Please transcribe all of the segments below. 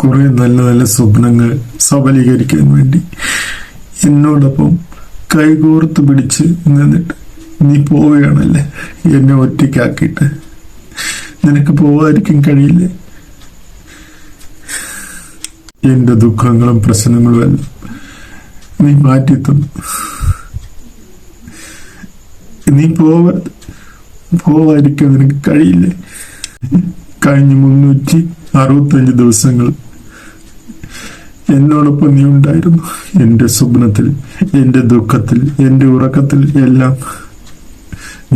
കുറെ നല്ല നല്ല സ്വപ്നങ്ങൾ സബലീകരിക്കാൻ വേണ്ടി എന്നോടൊപ്പം കൈകോർത്ത് പിടിച്ച് നിന്നിട്ട് നീ പോവുകയാണല്ലേ എന്നെ ഒറ്റയ്ക്കാക്കിയിട്ട്. നിനക്ക് പോവാതിരിക്കാൻ കഴിയില്ലേ? എന്റെ ദുഃഖങ്ങളും പ്രശ്നങ്ങളും എല്ലാം നീ മാറ്റി തന്നു. നീ പോവാതിരിക്കാൻ നിനക്ക് കഴിയില്ലേ? കഴിഞ്ഞ 365 ദിവസങ്ങൾ എന്നോടൊപ്പം നീ ഉണ്ടായിരുന്നു. എന്റെ സ്വപ്നത്തിൽ, എന്റെ ദുഃഖത്തിൽ, എന്റെ ഉറക്കത്തിൽ എല്ലാം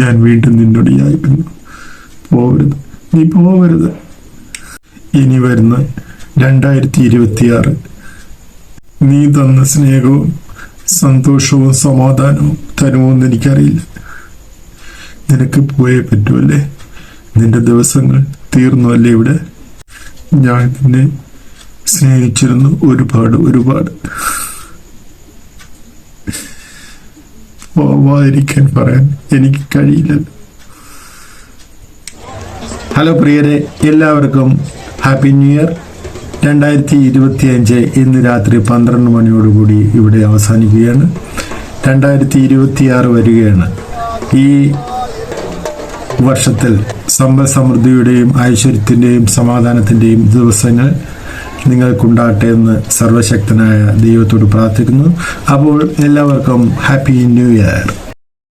ഞാൻ വീണ്ടും നിന്നോട് യാചിക്കുന്നു. പോവരുത്, നീ പോവരുത്. ഇനി വരുന്ന 2026 നീ തന്ന സ്നേഹവും സന്തോഷവും സമാധാനവും തരുമോന്ന് എനിക്കറിയില്ല. നിനക്ക് പോയേ പറ്റുമല്ലേ? നിന്റെ ദിവസങ്ങൾ തീർന്നു അല്ലേ ഇവിടെ? ഞാൻ നിന്നെ സ്നേഹിച്ചിരുന്നു ഒരുപാട്. പോവാതിരിക്കാൻ പറയാൻ എനിക്ക് കഴിയില്ലല്ലോ. ഹലോ പ്രിയരെ, എല്ലാവർക്കും ഹാപ്പി ന്യൂ ഇയർ. 2025 ഇന്ന് രാത്രി 12 മണിയോടുകൂടി ഇവിടെ അവസാനിക്കുകയാണ്. 2026 വരികയാണ്. ഈ വർഷത്തിൽ സമ്പൽ സമൃദ്ധിയുടെയും ഐശ്വര്യത്തിന്റെയും സമാധാനത്തിന്റെയും ദിവസങ്ങൾ നിങ്ങൾക്കുണ്ടാകട്ടെ എന്ന് സർവശക്തനായ ദൈവത്തോട് പ്രാർത്ഥിക്കുന്നു. അപ്പോൾ എല്ലാവർക്കും ഹാപ്പി ന്യൂ ഇയർ.